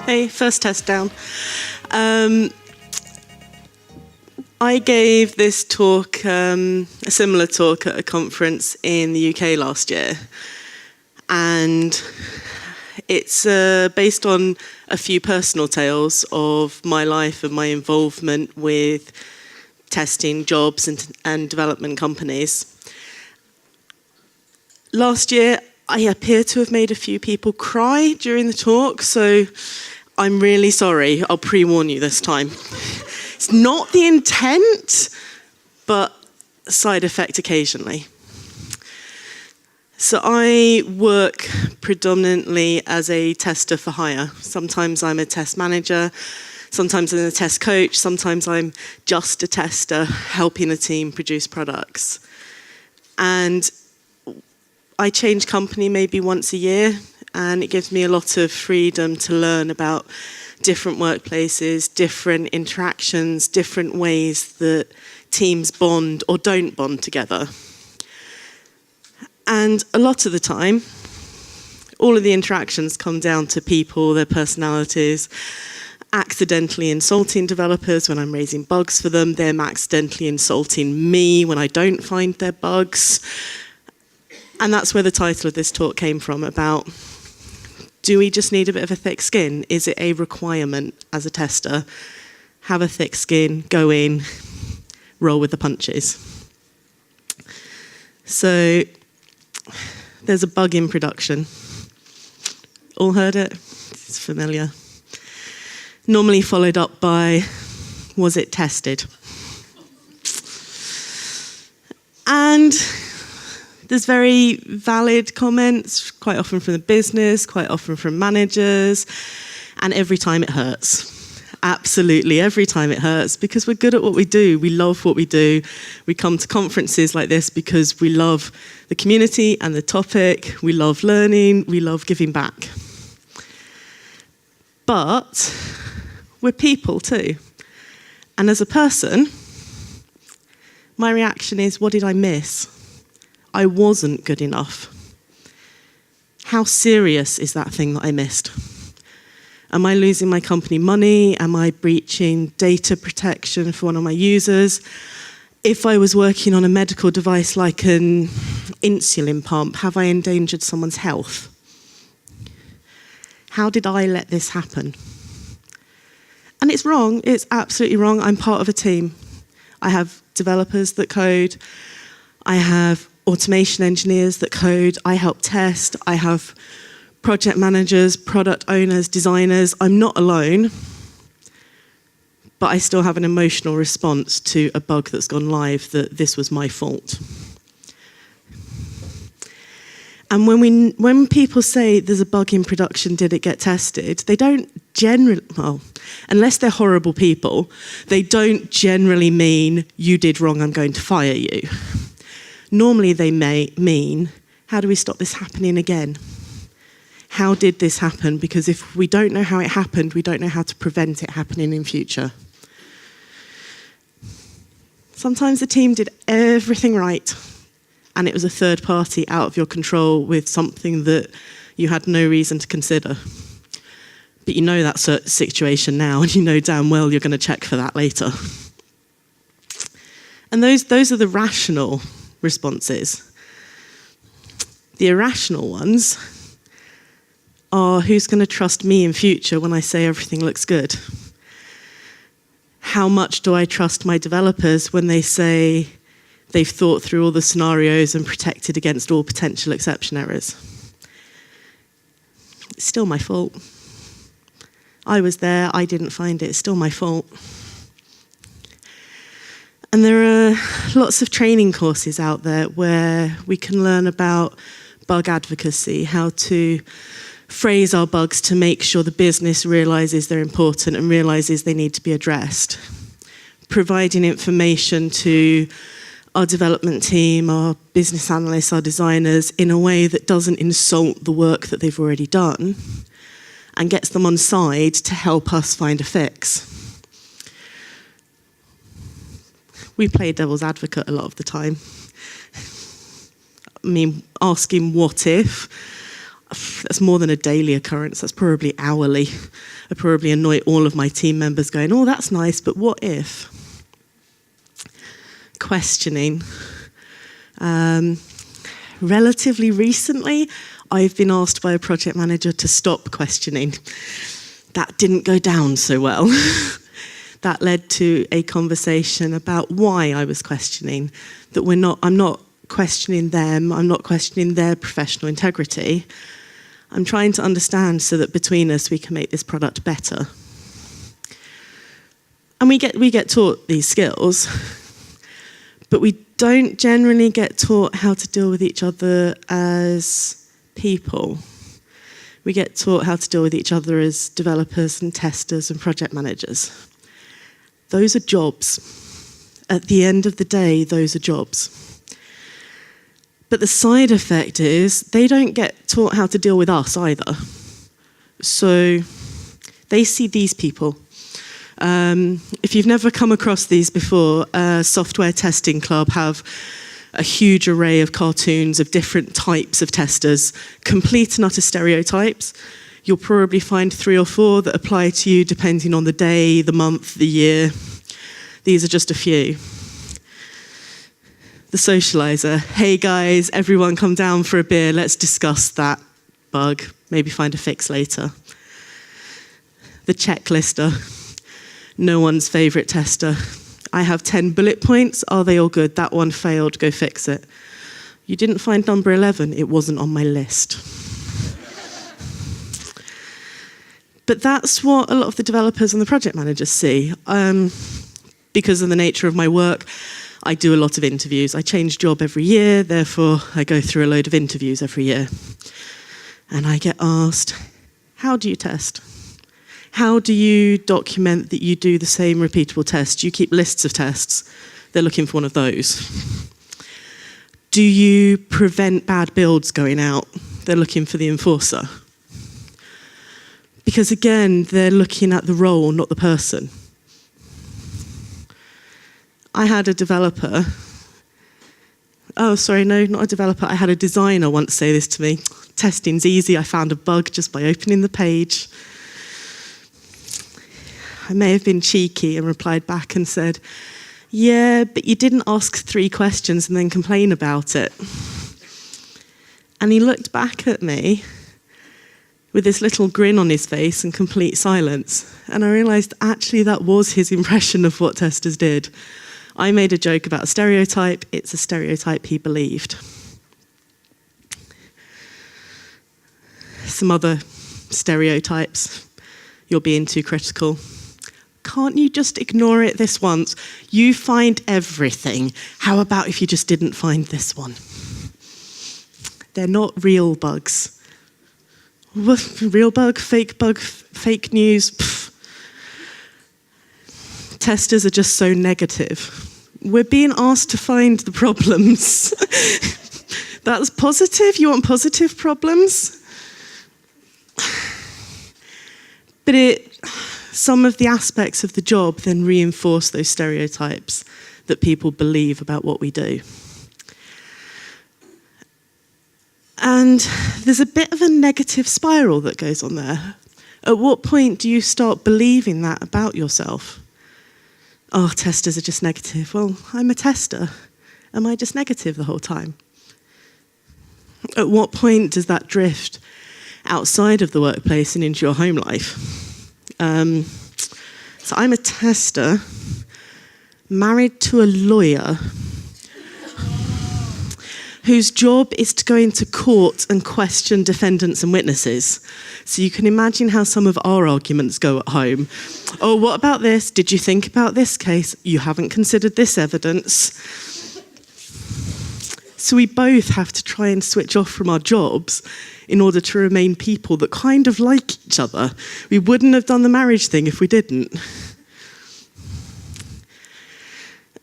Hey, first test down. I gave this talk, a similar talk at a conference in the UK last year. And it's based on a few personal tales of my life and my involvement with testing jobs and development companies. Last year, I appear to have made a few people cry during the talk, so I'm really sorry. I'll pre-warn you this time. It's not the intent, but a side effect occasionally. So I work predominantly as a tester for hire. Sometimes I'm a test manager, sometimes I'm a test coach, sometimes I'm just a tester helping a team produce products. And I change company maybe once a year, and it gives me a lot of freedom to learn about different workplaces, different interactions, different ways that teams bond or don't bond together. And a lot of the time, all of the interactions come down to people, their personalities, accidentally insulting developers when I'm raising bugs for them, them accidentally insulting me when I don't find their bugs. And that's where the title of this talk came from, about, do we just need a bit of a thick skin? Is it a requirement as a tester? Have a thick skin, go in, roll with the punches. So there's a bug in production. All heard it? It's familiar. Normally followed up by, was it tested? And there's very valid comments, quite often from the business, quite often from managers, and every time it hurts. Absolutely, every time it hurts, because we're good at what we do. We love what we do. We come to conferences like this because we love the community and the topic. We love learning. We love giving back. But we're people too. And as a person, my reaction is, what did I miss? I wasn't good enough. How serious is that thing that I missed? Am I losing my company money? Am I breaching data protection for one of my users? If I was working on a medical device like an insulin pump, have I endangered someone's health? How did I let this happen? And it's wrong. It's absolutely wrong. I'm part of a team. I have developers that code. I have automation engineers that code, I help test, I have project managers, product owners, designers. I'm not alone, but I still have an emotional response to a bug that's gone live that this was my fault. And when people say there's a bug in production, did it get tested? They don't generally, well, unless they're horrible people, they don't generally mean you did wrong, I'm going to fire you. Normally they may mean, how do we stop this happening again? How did this happen? Because if we don't know how it happened, we don't know how to prevent it happening in future. Sometimes the team did everything right, and it was a third party out of your control with something that you had no reason to consider. But you know that situation now, and you know damn well you're going to check for that later. And those are the rational responses. The irrational ones are, who's going to trust me in future when I say everything looks good? How much do I trust my developers when they say they've thought through all the scenarios and protected against all potential exception errors? It's still my fault. I was there, I didn't find it, it's still my fault. And there are lots of training courses out there where we can learn about bug advocacy, how to phrase our bugs to make sure the business realizes they're important and realizes they need to be addressed. Providing information to our development team, our business analysts, our designers, in a way that doesn't insult the work that they've already done and gets them on side to help us find a fix. We play devil's advocate a lot of the time. I mean, asking what if. that's more than a daily occurrence, that's probably hourly. I probably annoy all of my team members going, oh, that's nice, but what if? Questioning. Relatively recently, I've been asked by a project manager to stop questioning. That didn't go down so well. That led to a conversation about why I was questioning, that I'm not questioning them, I'm not questioning their professional integrity. I'm trying to understand so that between us we can make this product better. And we get taught these skills, but we don't generally get taught how to deal with each other as people. We get taught how to deal with each other as developers and testers and project managers. Those are jobs. At the end of the day, those are jobs. But the side effect is they don't get taught how to deal with us either. So they see these people. If you've never come across these before, Software Testing Club have a huge array of cartoons of different types of testers, complete and utter stereotypes. You'll probably find 3 or 4 that apply to you depending on the day, the month, the year. These are just a few. The socializer. Hey guys, everyone come down for a beer, let's discuss that bug, maybe find a fix later. The checklister. No one's favourite tester. I have 10 bullet points, are they all good? That one failed, go fix it. You didn't find number 11, it wasn't on my list. But that's what a lot of the developers and the project managers see. Because of the nature of my work, I do a lot of interviews. I change job every year, therefore I go through a load of interviews every year. And I get asked, how do you test? How do you document that you do the same repeatable tests? Do you keep lists of tests? They're looking for one of those. Do you prevent bad builds going out? They're looking for the enforcer. Because again, they're looking at the role, not the person. I had a developer. Oh, sorry, no, not a developer. I had a designer once say this to me. Testing's easy. I found a bug just by opening the page. I may have been cheeky and replied back and said, yeah, but you didn't ask 3 questions and then complain about it. And he looked back at me with this little grin on his face and complete silence. And I realised actually that was his impression of what testers did. I made a joke about a stereotype. It's a stereotype he believed. Some other stereotypes. You're being too critical. Can't you just ignore it this once? You find everything. How about if you just didn't find this one? They're not real bugs. Real bug, fake news. Pff. Testers are just so negative. We're being asked to find the problems. That's positive? You want positive problems? But some of the aspects of the job then reinforce those stereotypes that people believe about what we do. And there's a bit of a negative spiral that goes on there. At what point do you start believing that about yourself? Oh, testers are just negative. Well, I'm a tester. Am I just negative the whole time? At what point does that drift outside of the workplace and into your home life? So I'm a tester, married to a lawyer, whose job is to go into court and question defendants and witnesses. So you can imagine how some of our arguments go at home. Oh, what about this? Did you think about this case? You haven't considered this evidence. So we both have to try and switch off from our jobs in order to remain people that kind of like each other. We wouldn't have done the marriage thing if we didn't.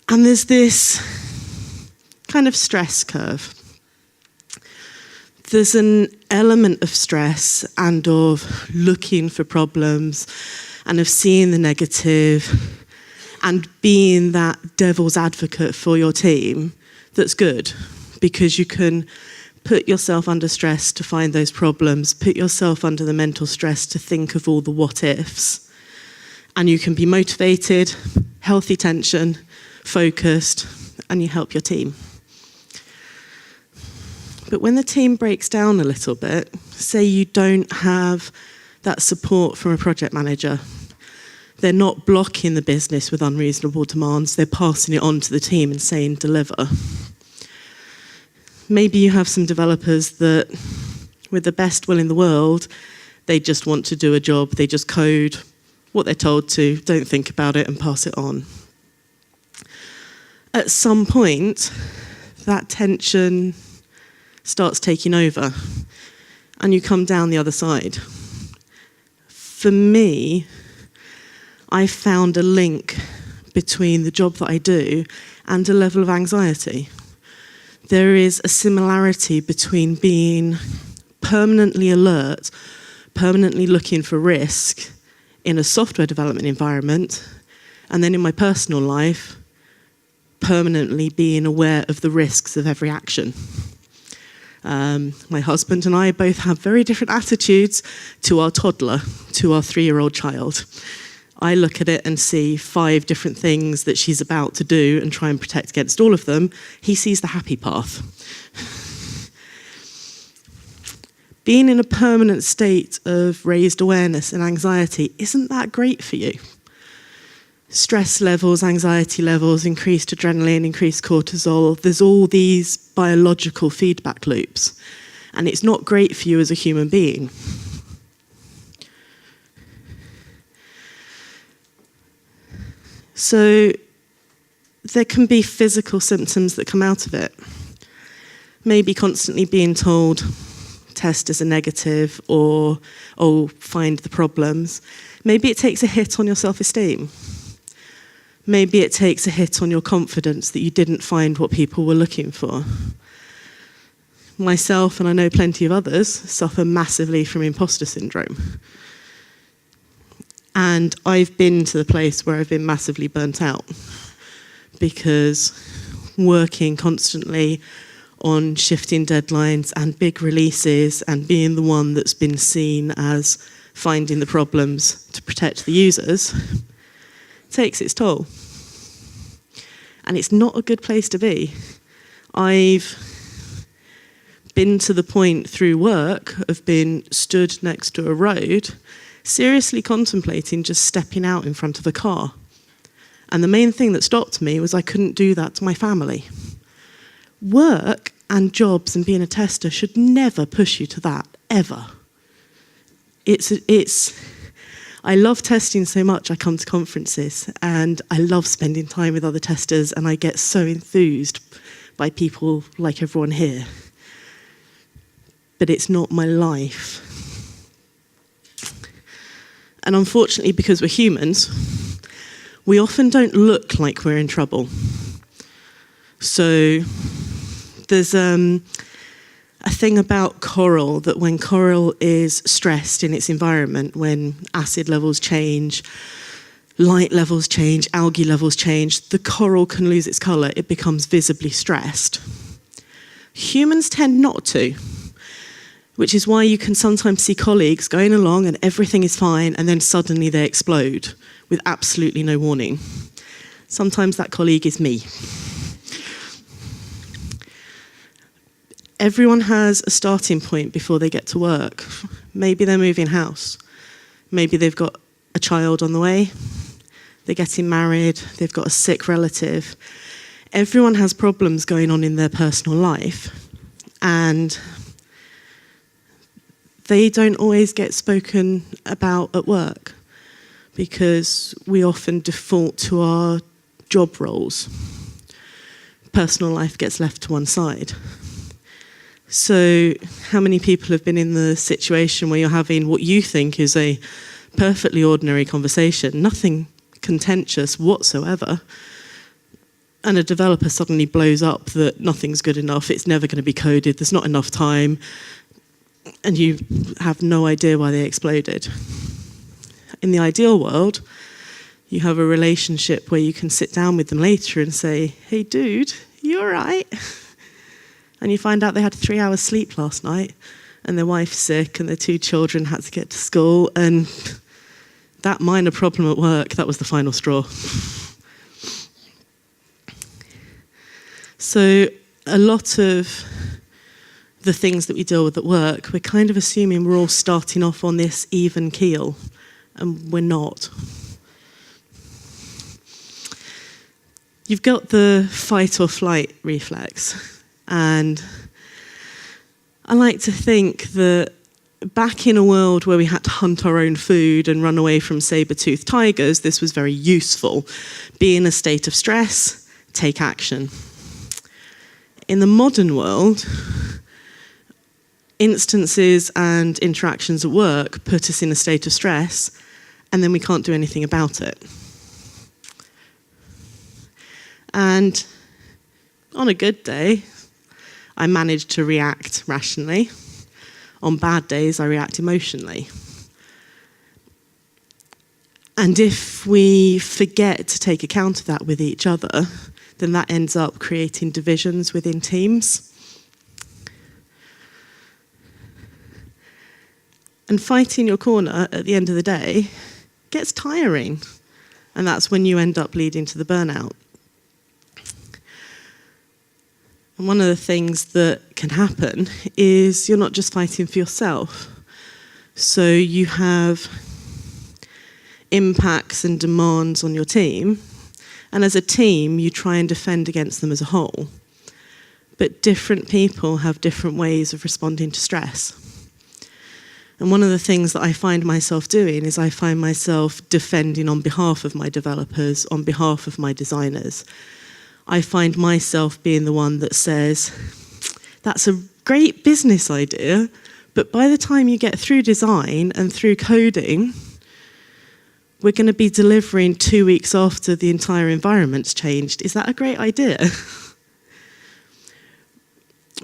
And there's this kind of stress curve. There's an element of stress and of looking for problems and of seeing the negative and being that devil's advocate for your team that's good, because you can Put yourself under stress to find those problems. Put yourself under the mental stress to think of all the what ifs. And you can be motivated, healthy tension, focused, and you help your team. But when the team breaks down a little bit, say you don't have that support from a project manager, they're not blocking the business with unreasonable demands, they're passing it on to the team and saying deliver. Maybe you have some developers that, with the best will in the world, they just want to do a job, they just code what they're told to, don't think about it and pass it on. At some point, that tension starts taking over and you come down the other side. For me, I found a link between the job that I do and a level of anxiety. There is a similarity between being permanently alert, permanently looking for risk in a software development environment, and then in my personal life, permanently being aware of the risks of every action. My husband and I both have very different attitudes to our toddler, to our 3-year-old child. I look at it and see 5 different things that she's about to do and try and protect against all of them. He sees the happy path. Being in a permanent state of raised awareness and anxiety, isn't that great for you? Stress levels, anxiety levels, increased adrenaline, increased cortisol, there's all these biological feedback loops. And it's not great for you as a human being. So there can be physical symptoms that come out of it. Maybe constantly being told, test as a negative, or, oh, find the problems. Maybe it takes a hit on your self-esteem. Maybe it takes a hit on your confidence that you didn't find what people were looking for. Myself, and I know plenty of others, suffer massively from imposter syndrome. And I've been to the place where I've been massively burnt out because working constantly on shifting deadlines and big releases and being the one that's been seen as finding the problems to protect the users takes its toll. And it's not a good place to be. I've been to the point through work of being stood next to a road seriously contemplating just stepping out in front of a car. And the main thing that stopped me was I couldn't do that to my family. Work and jobs and being a tester should never push you to that, ever. I love testing so much, I come to conferences and I love spending time with other testers and I get so enthused by people like everyone here. But it's not my life. And unfortunately, because we're humans, we often don't look like we're in trouble. So there's a thing about coral, that when coral is stressed in its environment, when acid levels change, light levels change, algae levels change, the coral can lose its colour. It becomes visibly stressed. Humans tend not to, which is why you can sometimes see colleagues going along and everything is fine and then suddenly they explode with absolutely no warning. Sometimes that colleague is me. Everyone has a starting point before they get to work. Maybe they're moving house. Maybe they've got a child on the way. They're getting married. They've got a sick relative. Everyone has problems going on in their personal life. And they don't always get spoken about at work because we often default to our job roles. Personal life gets left to one side. So how many people have been in the situation where you're having what you think is a perfectly ordinary conversation, nothing contentious whatsoever, and a developer suddenly blows up that nothing's good enough, it's never going to be coded, there's not enough time, and you have no idea why they exploded. In the ideal world, you have a relationship where you can sit down with them later and say, hey dude, you all right? And you find out they had 3 hours sleep last night, and their wife's sick, and their 2 children had to get to school, and that minor problem at work, that was the final straw. So a lot of the things that we deal with at work, we're kind of assuming we're all starting off on this even keel, and we're not. You've got the fight or flight reflex, and I like to think that back in a world where we had to hunt our own food and run away from saber-toothed tigers, this was very useful. Be in a state of stress, take action. In the modern world, instances and interactions at work put us in a state of stress, and then we can't do anything about it. And on a good day, I manage to react rationally. On bad days, I react emotionally. And if we forget to take account of that with each other, then that ends up creating divisions within teams. And fighting your corner at the end of the day gets tiring. And that's when you end up leading to the burnout. And one of the things that can happen is you're not just fighting for yourself. So you have impacts and demands on your team, and as a team, you try and defend against them as a whole. But different people have different ways of responding to stress. And one of the things that I find myself doing is I find myself defending on behalf of my developers, on behalf of my designers. I find myself being the one that says, that's a great business idea, but by the time you get through design and through coding, we're going to be delivering 2 weeks after the entire environment's changed. Is that a great idea?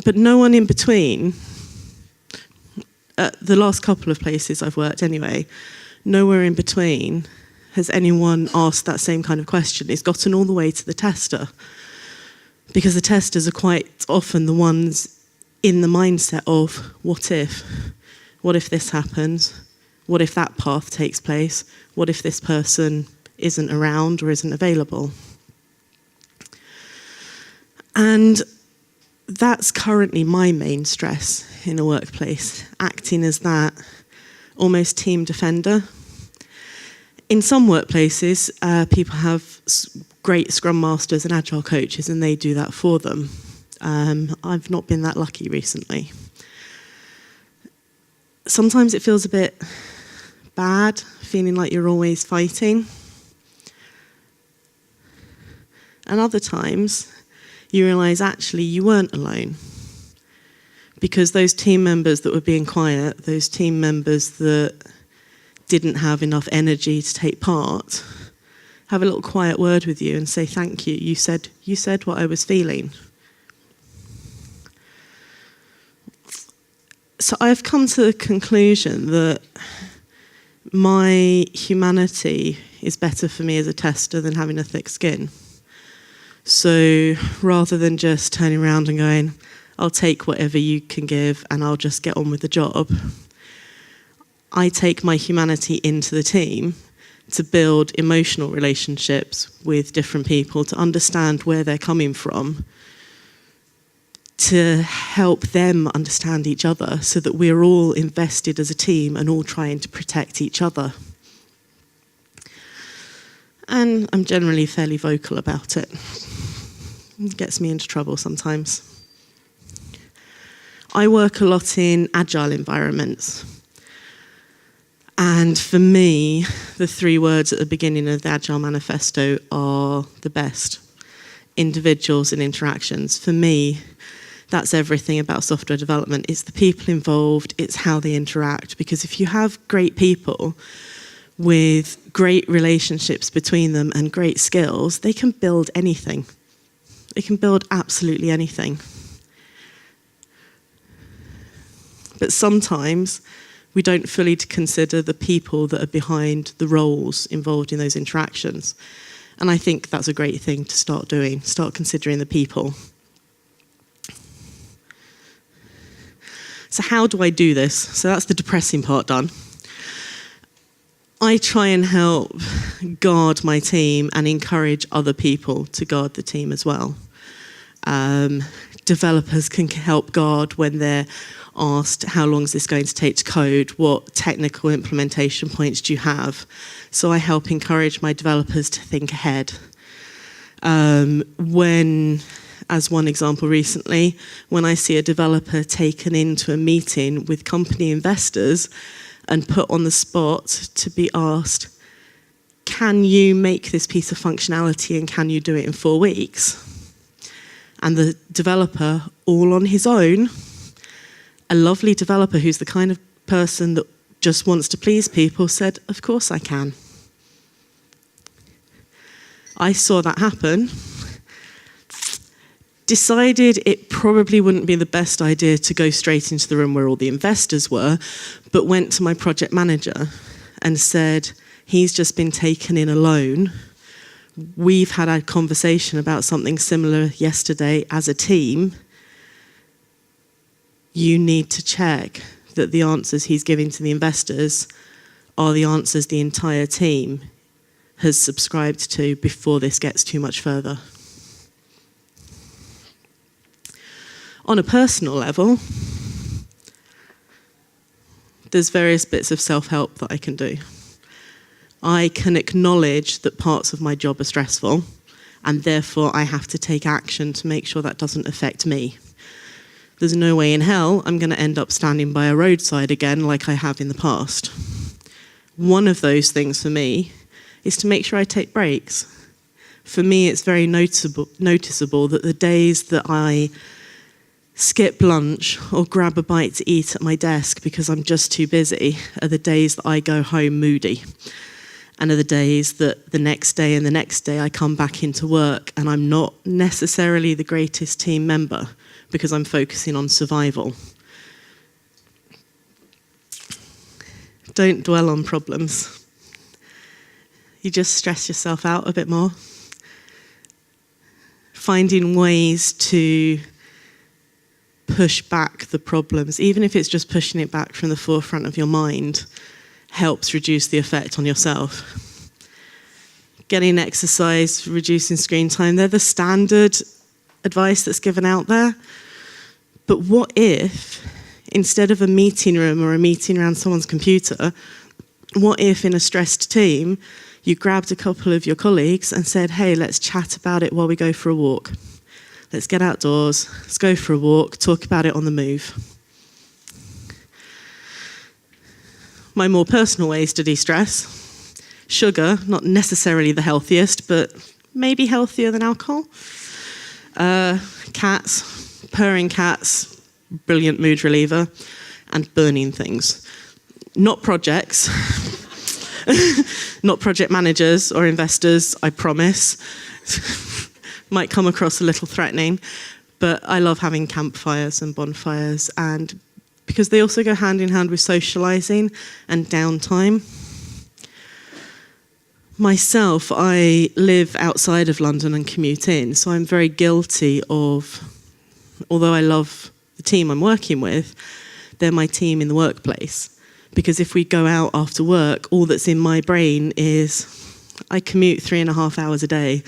But no one in between, the last couple of places I've worked anyway, nowhere in between has anyone asked that same kind of question. It's gotten all the way to the tester, because the testers are quite often the ones in the mindset of, what if? What if this happens? What if that path takes place? What if this person isn't around or isn't available? And that's currently my main stress in a workplace, acting as that almost team defender. In some workplaces, people have great Scrum Masters and Agile coaches, and they do that for them. I've not been that lucky recently. Sometimes it feels a bit bad, feeling like you're always fighting. And other times, you realise actually you weren't alone. Because those team members that were being quiet, those team members that didn't have enough energy to take part, have a little quiet word with you and say, thank you, you said what I was feeling. So I've come to the conclusion that my humanity is better for me as a tester than having a thick skin. So rather than just turning around and going, I'll take whatever you can give and I'll just get on with the job, I take my humanity into the team to build emotional relationships with different people, to understand where they're coming from, to help them understand each other so that we're all invested as a team and all trying to protect each other. And I'm generally fairly vocal about it. It gets me into trouble sometimes. I work a lot in agile environments. And for me, the 3 words at the beginning of the Agile Manifesto are the best. Individuals and interactions. For me, that's everything about software development. It's the people involved, it's how they interact. Because if you have great people with great relationships between them and great skills, they can build anything. They can build absolutely anything. But sometimes we don't fully consider the people that are behind the roles involved in those interactions. And I think that's a great thing to start doing, start considering the people. So how do I do this? So that's the depressing part done. I try and help guard my team and encourage other people to guard the team as well. Developers can help guard when they're asked, how long is this going to take to code? What technical implementation points do you have? So I help encourage my developers to think ahead. As one example recently, when I see a developer taken into a meeting with company investors and put on the spot to be asked, can you make this piece of functionality and can you do it in 4 weeks? And the developer, all on his own, a lovely developer who's the kind of person that just wants to please people, said, of course I can. I saw that happen, decided it probably wouldn't be the best idea to go straight into the room where all the investors were, but went to my project manager and said, he's just been taken in alone. We've had a conversation about something similar yesterday as a team. You need to check that the answers he's giving to the investors are the answers the entire team has subscribed to before this gets too much further. On a personal level, there's various bits of self-help that I can do. I can acknowledge that parts of my job are stressful, and therefore I have to take action to make sure that doesn't affect me. There's no way in hell I'm going to end up standing by a roadside again like I have in the past. One of those things for me is to make sure I take breaks. For me, it's very noticeable that the days that I skip lunch or grab a bite to eat at my desk because I'm just too busy are the days that I go home moody. And are the days that the next day and the next day I come back into work and I'm not necessarily the greatest team member because I'm focusing on survival. Don't dwell on problems. You just stress yourself out a bit more. Finding ways to push back the problems, even if it's just pushing it back from the forefront of your mind, helps reduce the effect on yourself. Getting exercise, reducing screen time, they're the standard advice that's given out there. But what if, instead of a meeting room or a meeting around someone's computer, what if in a stressed team, you grabbed a couple of your colleagues and said, hey, let's chat about it while we go for a walk. Let's get outdoors, let's go for a walk, talk about it on the move. My more personal ways to de-stress: sugar, not necessarily the healthiest, but maybe healthier than alcohol. Cats, purring cats, brilliant mood reliever, and burning things. Not projects, not project managers or investors, I promise. Might come across a little threatening, but I love having campfires and bonfires, and because they also go hand in hand with socialising and downtime. Myself, I live outside of London and commute in, so I'm very guilty of, although I love the team I'm working with, they're my team in the workplace. Because if we go out after work, all that's in my brain is, I commute 3.5 hours a day.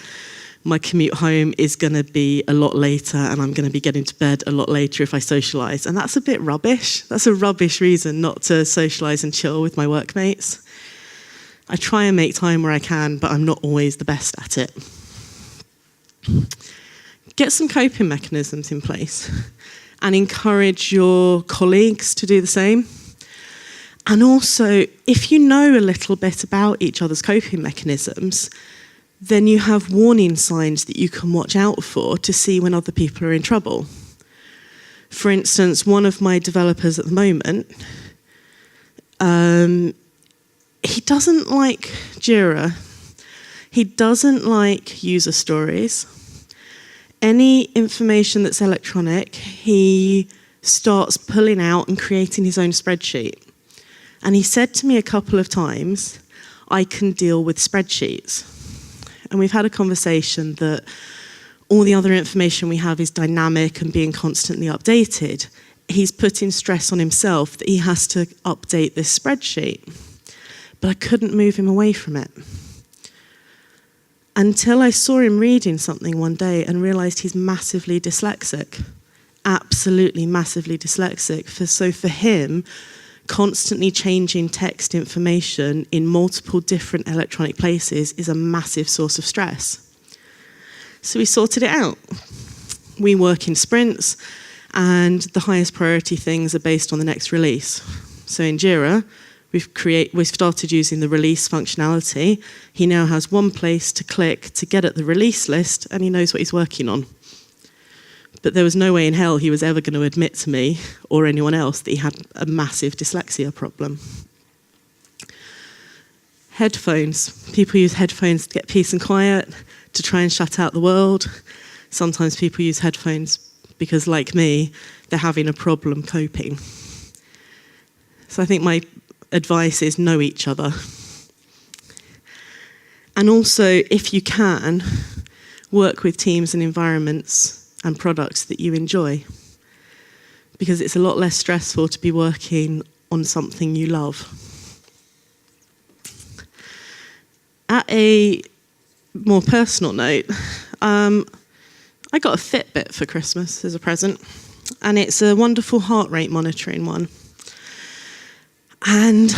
My commute home is going to be a lot later and I'm going to be getting to bed a lot later if I socialise. And that's a bit rubbish. That's a rubbish reason not to socialise and chill with my workmates. I try and make time where I can, but I'm not always the best at it. Get some coping mechanisms in place and encourage your colleagues to do the same. And also, if you know a little bit about each other's coping mechanisms, then you have warning signs that you can watch out for to see when other people are in trouble. For instance, one of my developers at the moment, he doesn't like Jira. He doesn't like user stories. Any information that's electronic, he starts pulling out and creating his own spreadsheet. And he said to me a couple of times, I can deal with spreadsheets. And we've had a conversation that all the other information we have is dynamic and being constantly updated. he's putting stress on himself that he has to update this spreadsheet. But I couldn't move him away from it. Until I saw him reading something one day and realised he's massively dyslexic. Absolutely massively dyslexic. So for him, constantly changing text information in multiple different electronic places is a massive source of stress. So we sorted it out. We work in sprints, and the highest priority things are based on the next release. So in Jira, we've started using the release functionality. He now has one place to click to get at the release list, and he knows what he's working on. But there was no way in hell he was ever going to admit to me or anyone else that he had a massive dyslexia problem. Headphones. People use headphones to get peace and quiet, to try and shut out the world. Sometimes people use headphones because, like me, they're having a problem coping. So I think my advice is know each other. And also, if you can, work with teams and environments and products that you enjoy. Because it's a lot less stressful to be working on something you love. At a more personal note, I got a Fitbit for Christmas as a present. And it's a wonderful heart rate monitoring one. And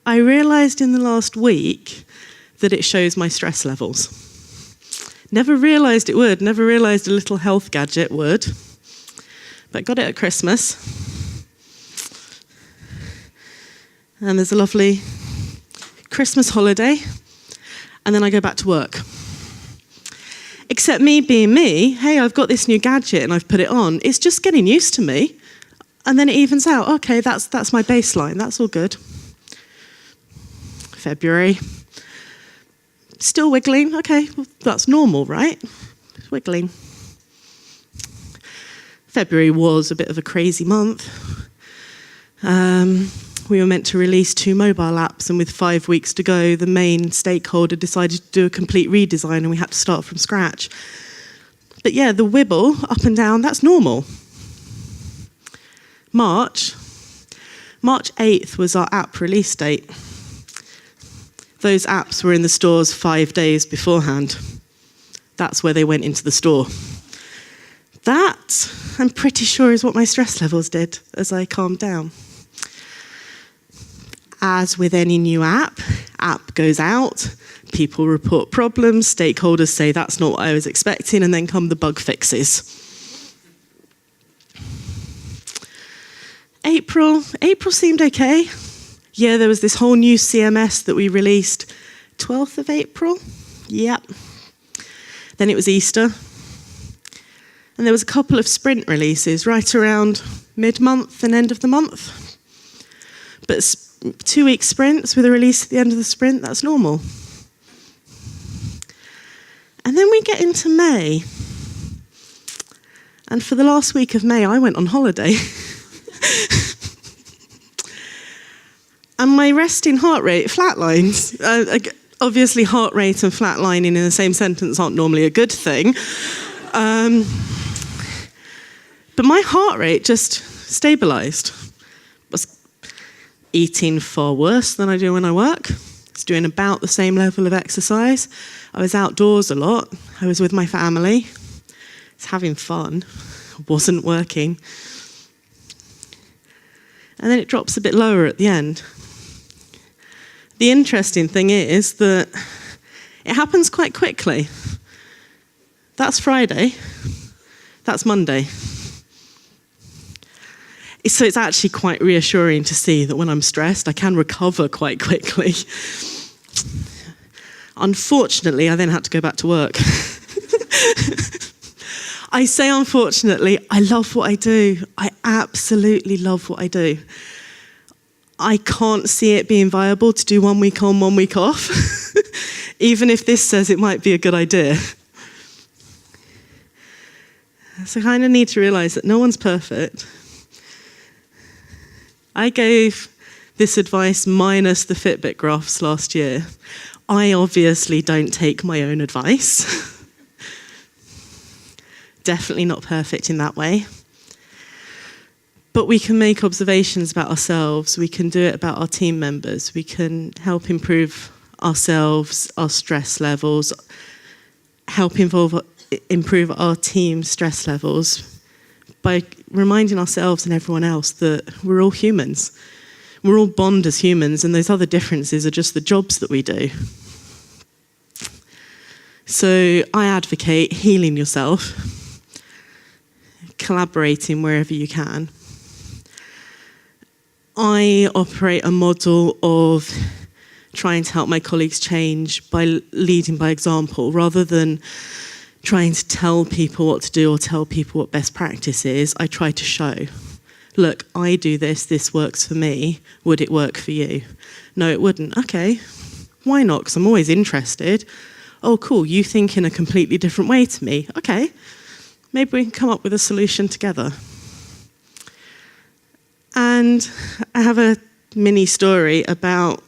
I realised in the last week that it shows my stress levels. Never realised it would, never realised a little health gadget would. But got it at Christmas. And there's a lovely Christmas holiday. And then I go back to work. Except me being me, hey, I've got this new gadget and I've put it on. It's just getting used to me. And then it evens out. Okay, that's my baseline. That's all good. February. Still wiggling. Okay, well, that's normal, right? Wiggling. February was a bit of a crazy month. We were meant to release 2 mobile apps, and with 5 weeks to go, the main stakeholder decided to do a complete redesign, and we had to start from scratch. But yeah, the wibble up and down, that's normal. March 8th was our app release date. Those apps were in the stores 5 days beforehand. That's where they went into the store. That, I'm pretty sure, is what my stress levels did as I calmed down. As with any new app goes out, people report problems, stakeholders say that's not what I was expecting, and then come the bug fixes. April seemed okay. Yeah, there was this whole new CMS that we released 12th of April. Yep. Then it was Easter. And there was a couple of sprint releases right around mid-month and end of the month. But 2-week sprints with a release at the end of the sprint, that's normal. And then we get into May. And for the last week of May, I went on holiday. And my resting heart rate flatlines. Obviously, heart rate and flatlining in the same sentence aren't normally a good thing. But my heart rate just stabilised. I was eating far worse than I do when I work. I was doing about the same level of exercise. I was outdoors a lot. I was with my family. I was having fun. I wasn't working. And then it drops a bit lower at the end. The interesting thing is that it happens quite quickly. That's Friday. That's Monday. So it's actually quite reassuring to see that when I'm stressed, I can recover quite quickly. Unfortunately, I then had to go back to work. I say unfortunately, I love what I do. I absolutely love what I do. I can't see it being viable to do 1 week on, 1 week off, even if this says it might be a good idea. So I kind of need to realise that no one's perfect. I gave this advice minus the Fitbit graphs last year. I obviously don't take my own advice. Definitely not perfect in that way. But we can make observations about ourselves. We can do it about our team members. We can help improve ourselves, our stress levels, help improve our team stress levels by reminding ourselves and everyone else that we're all humans. We're all bond as humans, and those other differences are just the jobs that we do. So I advocate healing yourself, collaborating wherever you can. I operate a model of trying to help my colleagues change by leading by example, rather than trying to tell people what to do or tell people what best practice is. I try to show, look, I do this works for me, would it work for you? No, it wouldn't. Okay, why not? Because I'm always interested. Oh, cool, you think in a completely different way to me. Okay, maybe we can come up with a solution together. And I have a mini story about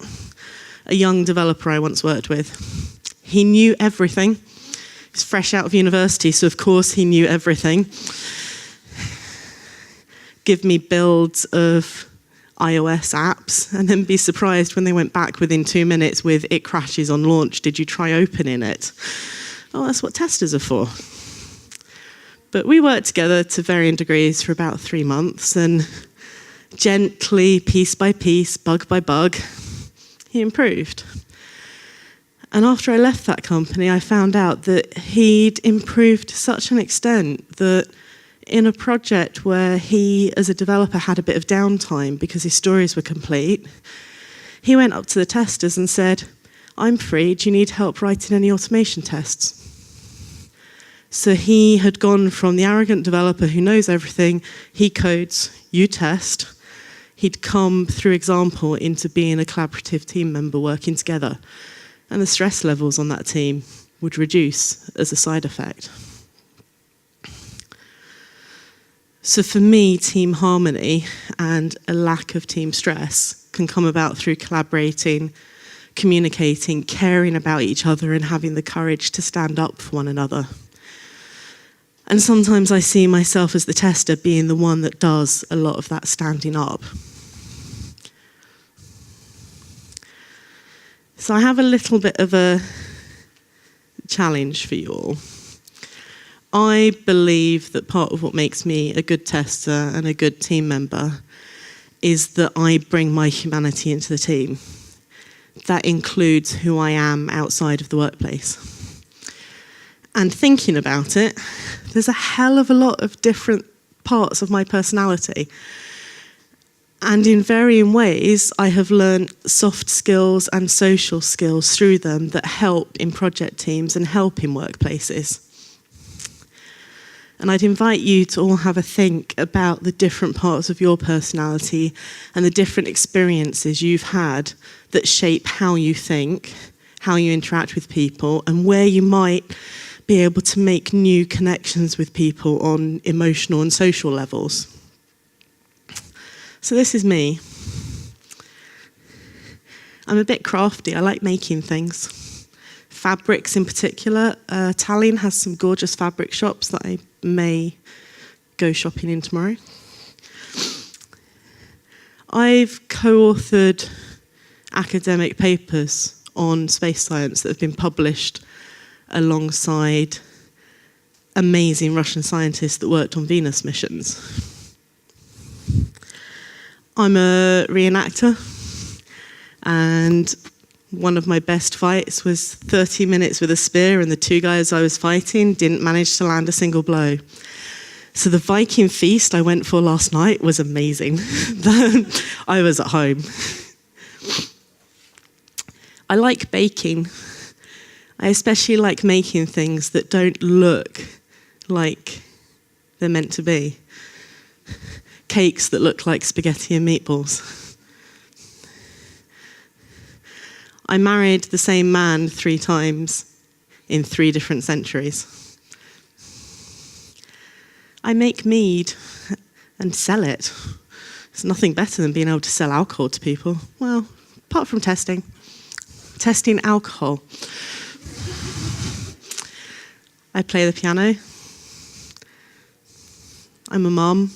a young developer I once worked with. He knew everything. He was fresh out of university, so of course he knew everything. Give me builds of iOS apps, and then be surprised when they went back within 2 minutes with, it crashes on launch, did you try opening it? Oh, that's what testers are for. But we worked together to varying degrees for about 3 months, and gently, piece by piece, bug by bug, he improved. And after I left that company, I found out that he'd improved to such an extent that in a project where he, as a developer, had a bit of downtime because his stories were complete, he went up to the testers and said, I'm free, do you need help writing any automation tests? So he had gone from the arrogant developer who knows everything, he codes, you test. He'd come through example into being a collaborative team member working together. And the stress levels on that team would reduce as a side effect. So for me, team harmony and a lack of team stress can come about through collaborating, communicating, caring about each other, and having the courage to stand up for one another. And sometimes I see myself as the tester being the one that does a lot of that standing up. So I have a little bit of a challenge for you all. I believe that part of what makes me a good tester and a good team member is that I bring my humanity into the team. That includes who I am outside of the workplace. And thinking about it, there's a hell of a lot of different parts of my personality. And in varying ways, I have learned soft skills and social skills through them that help in project teams and help in workplaces. And I'd invite you to all have a think about the different parts of your personality and the different experiences you've had that shape how you think, how you interact with people, and where you might be able to make new connections with people on emotional and social levels. So this is me. I'm a bit crafty. I like making things. Fabrics in particular. Tallinn has some gorgeous fabric shops that I may go shopping in tomorrow. I've co-authored academic papers on space science that have been published alongside amazing Russian scientists that worked on Venus missions. I'm a reenactor, and one of my best fights was 30 minutes with a spear, and the 2 guys I was fighting didn't manage to land a single blow. So the Viking feast I went for last night was amazing. I was at home. I like baking. I especially like making things that don't look like they're meant to be. Cakes that look like spaghetti and meatballs. I married the same man 3 times in 3 different centuries. I make mead and sell it. There's nothing better than being able to sell alcohol to people. Well, apart from testing. Testing alcohol. I play the piano. I'm a mum.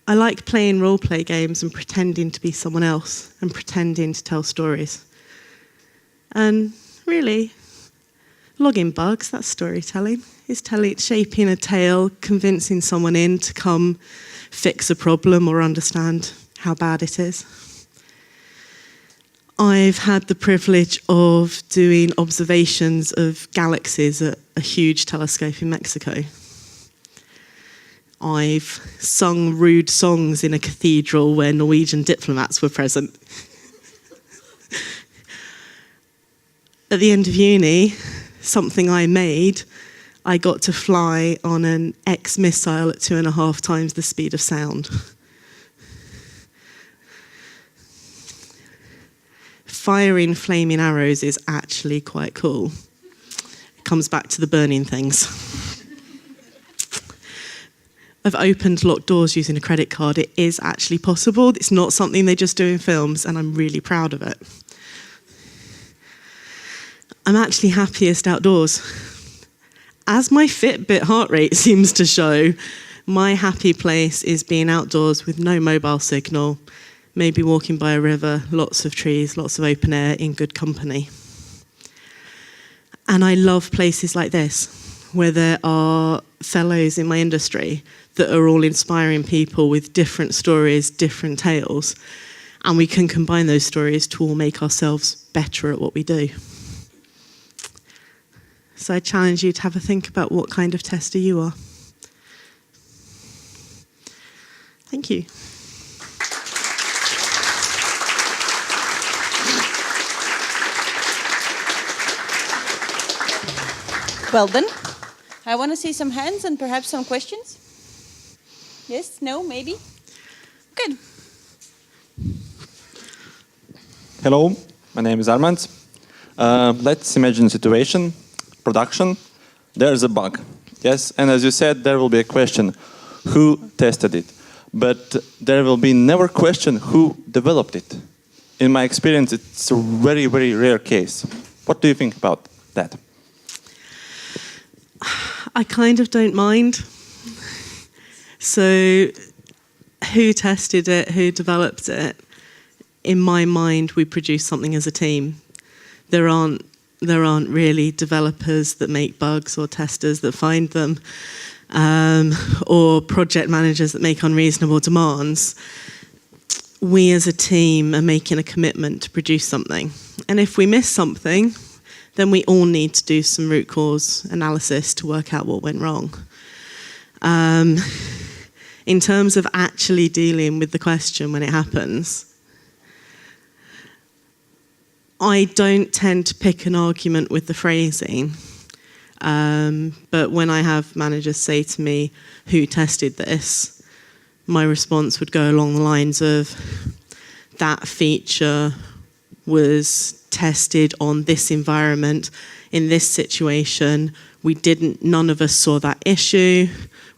I like playing role-play games and pretending to be someone else and pretending to tell stories. And really, logging bugs, that's storytelling. It's shaping a tale, convincing someone in to come fix a problem or understand how bad it is. I've had the privilege of doing observations of galaxies at a huge telescope in Mexico. I've sung rude songs in a cathedral where Norwegian diplomats were present. At the end of uni, something I made, I got to fly on an X-missile at 2.5 times the speed of sound. Firing flaming arrows is actually quite cool. It comes back to the burning things. I've opened locked doors using a credit card. It is actually possible. It's not something they just do in films, and I'm really proud of it. I'm actually happiest outdoors. As my Fitbit heart rate seems to show, my happy place is being outdoors with no mobile signal, maybe walking by a river, lots of trees, lots of open air in good company. And I love places like this, where there are fellows in my industry that are all inspiring people with different stories, different tales, and we can combine those stories to all make ourselves better at what we do. So I challenge you to have a think about what kind of tester you are. Thank you. Well then, I want to see some hands and perhaps some questions. Yes, no, maybe? Good. Hello, my name is Armand. Let's imagine a situation, production, there's a bug. Yes, and as you said, there will be a question, who tested it? But there will be never question who developed it. In my experience, it's a very, very rare case. What do you think about that? I kind of don't mind. So who tested it, who developed it? In my mind, we produce something as a team. There aren't really developers that make bugs or testers that find them, or project managers that make unreasonable demands. We as a team are making a commitment to produce something. And if we miss something, then we all need to do some root cause analysis to work out what went wrong. In terms of actually dealing with the question when it happens, I don't tend to pick an argument with the phrasing, but when I have managers say to me, who tested this? My response would go along the lines of, that feature was tested on this environment, in this situation. None of us saw that issue.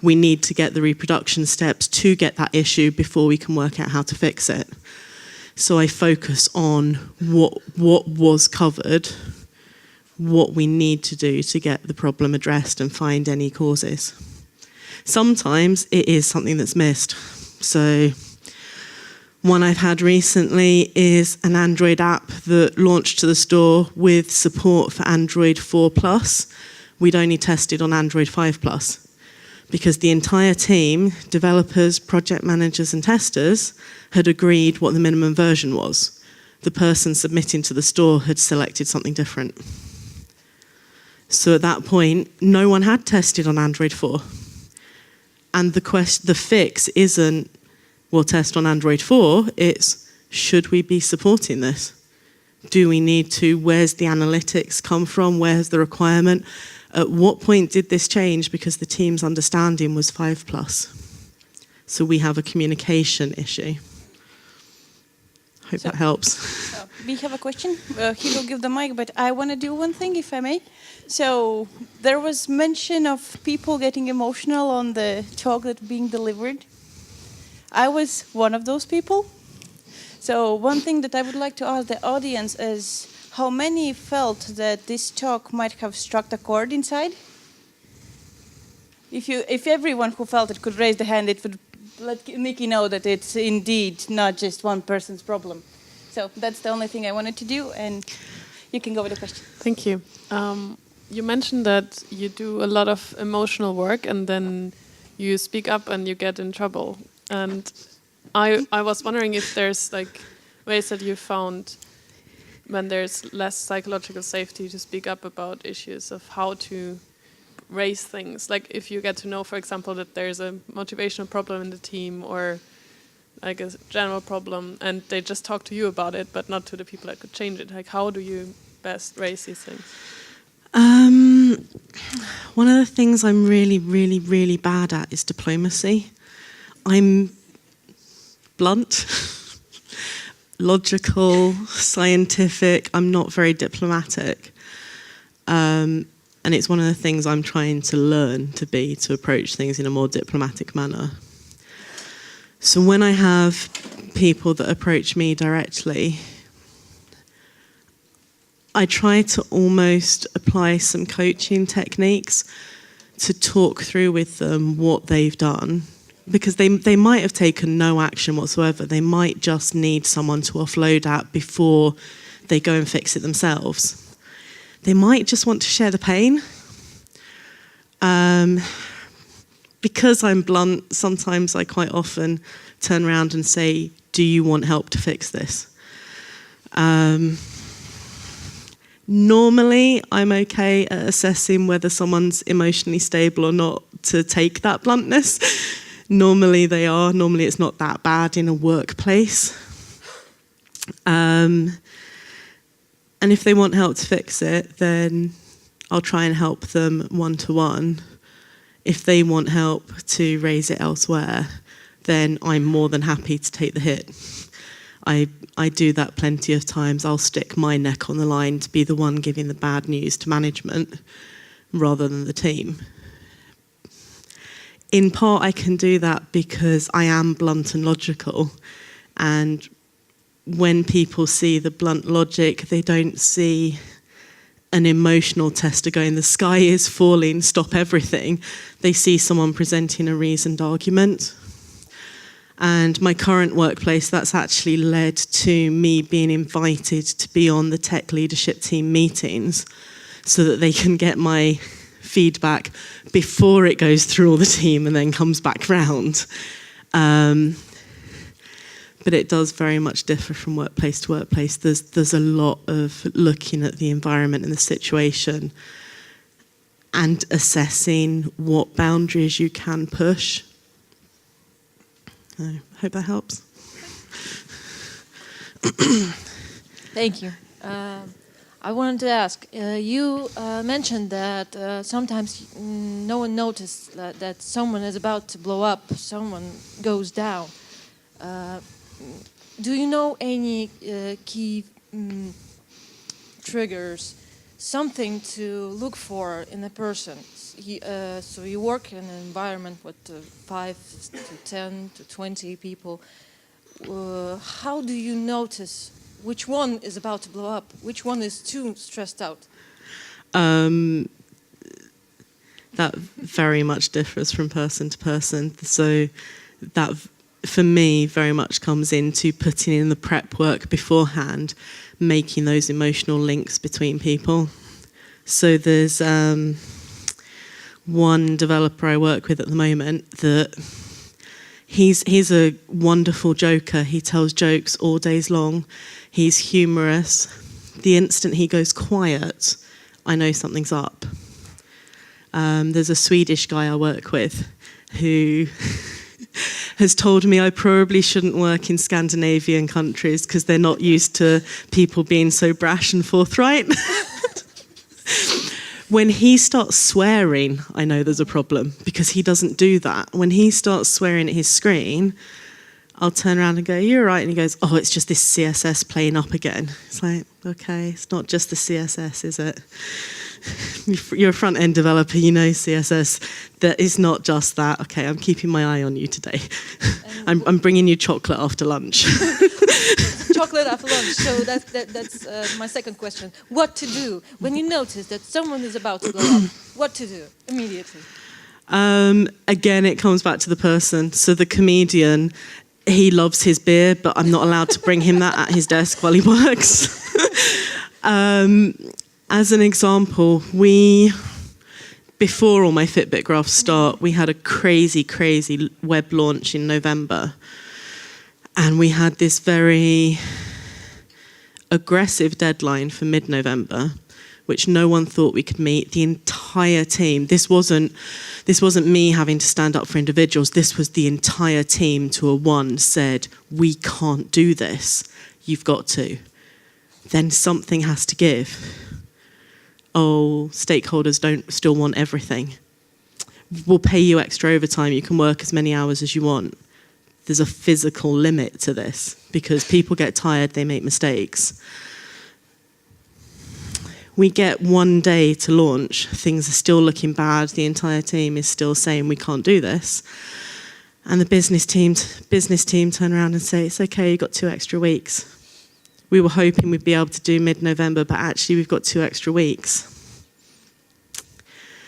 We need to get the reproduction steps to get that issue before we can work out how to fix it. So I focus on what was covered, what we need to do to get the problem addressed and find any causes. Sometimes it is something that's missed. So one I've had recently is an Android app that launched to the store with support for Android 4+. We'd only tested on Android 5+, because the entire team, developers, project managers and testers, had agreed what the minimum version was. The person submitting to the store had selected something different. So at that point, no one had tested on Android 4. And the fix isn't, we'll test on Android 4, it's, should we be supporting this? Do we need to? Where's the analytics come from? Where's the requirement? At what point did this change? Because the team's understanding was 5+. So we have a communication issue. Hope that helps. We have a question. He will give the mic, but I want to do one thing, if I may. So there was mention of people getting emotional on the talk that being delivered. I was one of those people. So one thing that I would like to ask the audience is, how many felt that this talk might have struck a chord inside? If everyone who felt it could raise the hand, it would let Nikki know that it's indeed not just one person's problem. So that's the only thing I wanted to do, and you can go with the question. Thank you. You mentioned that you do a lot of emotional work and then you speak up and you get in trouble. And I was wondering if there's like ways that you found when there's less psychological safety to speak up about issues of how to raise things. Like if you get to know, for example, that there's a motivational problem in the team or like a general problem and they just talk to you about it, but not to the people that could change it. Like how do you best raise these things? One of the things I'm really, really, really bad at is diplomacy. I'm blunt, logical, scientific. I'm not very diplomatic. And it's one of the things I'm trying to learn to approach things in a more diplomatic manner. So when I have people that approach me directly, I try to almost apply some coaching techniques to talk through with them what they've done, because they might have taken no action whatsoever. They might just need someone to offload at before they go and fix it themselves. They might just want to share the pain. Because I'm blunt, sometimes I quite often turn around and say, do you want help to fix this? Normally, I'm okay at assessing whether someone's emotionally stable or not to take that bluntness. Normally they are. Normally it's not that bad in a workplace. And if they want help to fix it, then I'll try and help them one-to-one. If they want help to raise it elsewhere, then I'm more than happy to take the hit. I do that plenty of times. I'll stick my neck on the line to be the one giving the bad news to management rather than the team. In part, I can do that because I am blunt and logical. And when people see the blunt logic, they don't see an emotional tester going, the sky is falling, stop everything. They see someone presenting a reasoned argument. And my current workplace, that's actually led to me being invited to be on the tech leadership team meetings so that they can get my feedback before it goes through all the team and then comes back round. But it does very much differ from workplace to workplace. There's a lot of looking at the environment and the situation and assessing what boundaries you can push. I hope that helps. Thank you. I wanted to ask, you mentioned that sometimes no one noticed that someone is about to blow up, someone goes down. Do you know any key triggers, something to look for in a person? So you work in an environment with 5 to 10 to 20 people. How do you notice which one is about to blow up? Which one is too stressed out? That very much differs from person to person. So that, for me, very much comes into putting in the prep work beforehand, making those emotional links between people. So there's one developer I work with at the moment that he's a wonderful joker. He tells jokes all days long. He's humorous. The instant he goes quiet, I know something's up. There's a Swedish guy I work with who has told me I probably shouldn't work in Scandinavian countries because they're not used to people being so brash and forthright. When he starts swearing, I know there's a problem because he doesn't do that. When he starts swearing at his screen, I'll turn around and go, "You're right." And he goes, "Oh, it's just this CSS playing up again." It's like, okay, it's not just the CSS, is it? You're a front-end developer, you know CSS. That is not just that. Okay, I'm keeping my eye on you today. I'm bringing you chocolate after lunch. Chocolate after lunch. So that's my second question. What to do when you notice that someone is about to blow up? What to do immediately? Again, it comes back to the person. So the comedian, he loves his beer, but I'm not allowed to bring him that at his desk while he works. As an example, before all my Fitbit graphs start, we had a crazy, crazy web launch in November. And we had this very aggressive deadline for mid-November, which no one thought we could meet. The entire team, this wasn't me having to stand up for individuals, this was the entire team to a one said, we can't do this, you've got to. Then something has to give. Oh, stakeholders don't still want everything. We'll pay you extra overtime, you can work as many hours as you want. There's a physical limit to this because people get tired, they make mistakes. We get 1 day to launch, things are still looking bad, the entire team is still saying we can't do this. And the business team turn around and say, it's okay, you've got 2 extra weeks. We were hoping we'd be able to do mid-November, but actually we've got 2 extra weeks.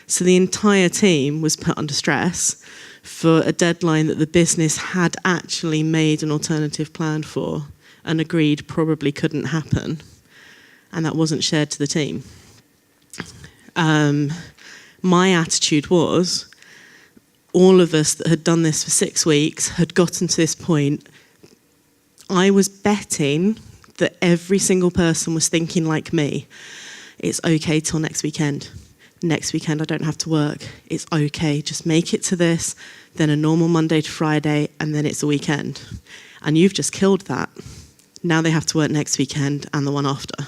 So the entire team was put under stress for a deadline that the business had actually made an alternative plan for and agreed probably couldn't happen. And that wasn't shared to the team. My attitude was, all of us that had done this for 6 weeks had gotten to this point. I was betting that every single person was thinking like me. It's okay till next weekend. Next weekend I don't have to work. It's okay, just make it to this, then a normal Monday to Friday, and then it's a weekend. And you've just killed that. Now they have to work next weekend and the one after.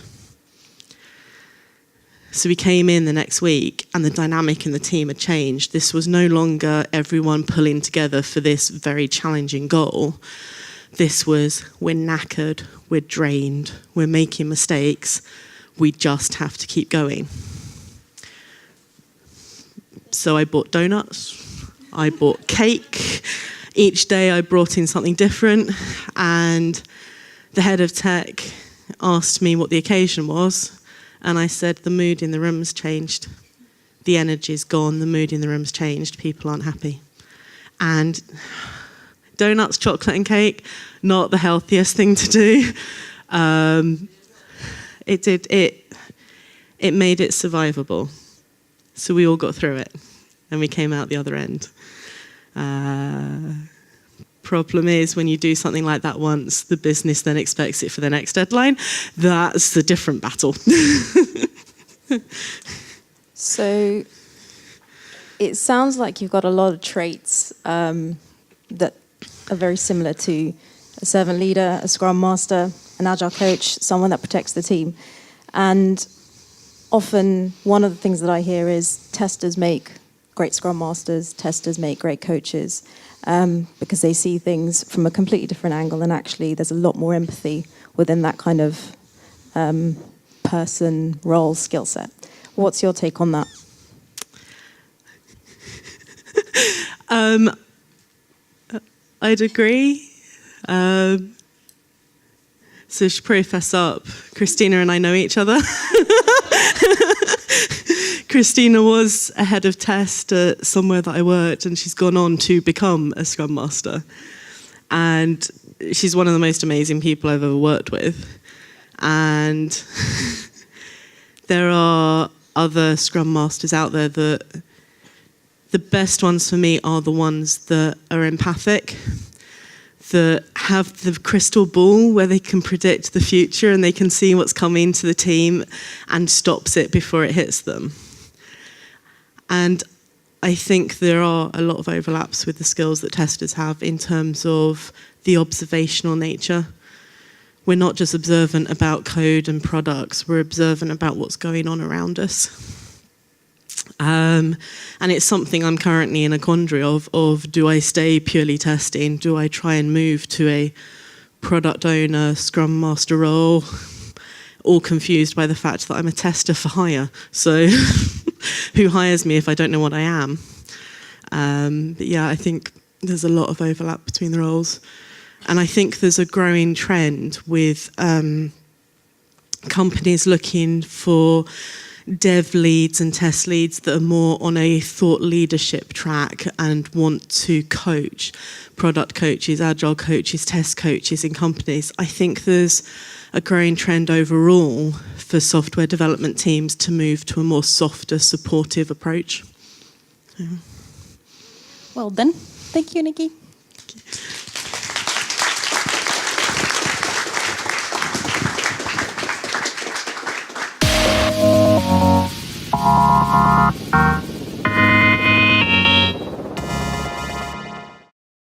So we came in the next week and the dynamic in the team had changed. This was no longer everyone pulling together for this very challenging goal. This was, we're knackered, we're drained, we're making mistakes, we just have to keep going. So I bought donuts, I bought cake. Each day I brought in something different, and the head of tech asked me what the occasion was, and I said, the mood in the room's changed. The energy's gone, the mood in the room's changed, people aren't happy. And donuts, chocolate and cake, not the healthiest thing to do. It made it survivable. So we all got through it and we came out the other end. Problem is, when you do something like that once, the business then expects it for the next deadline. That's a different battle. So it sounds like you've got a lot of traits that are very similar to a servant leader, a scrum master, an agile coach, someone that protects the team. And often one of the things that I hear is testers make great scrum masters, testers make great coaches, because they see things from a completely different angle, and actually there's a lot more empathy within that kind of person, role, skill set. What's your take on that? I'd agree. So to preface up, Christina and I know each other. Christina was a head of test at somewhere that I worked, and she's gone on to become a Scrum Master. And she's one of the most amazing people I've ever worked with. And there are other Scrum Masters out there that the best ones for me are the ones that are empathic, that have the crystal ball where they can predict the future and they can see what's coming to the team and stops it before it hits them. And I think there are a lot of overlaps with the skills that testers have in terms of the observational nature. We're not just observant about code and products, we're observant about what's going on around us. And it's something I'm currently in a quandary of do I stay purely testing? Do I try and move to a product owner, scrum master role? All confused by the fact that I'm a tester for hire. So who hires me if I don't know what I am? But yeah, I think there's a lot of overlap between the roles. And I think there's a growing trend with companies looking for dev leads and test leads that are more on a thought leadership track and want to coach product coaches, agile coaches, test coaches in companies. I think there's a growing trend overall for software development teams to move to a more softer, supportive approach. Well done. Thank you, Nikki.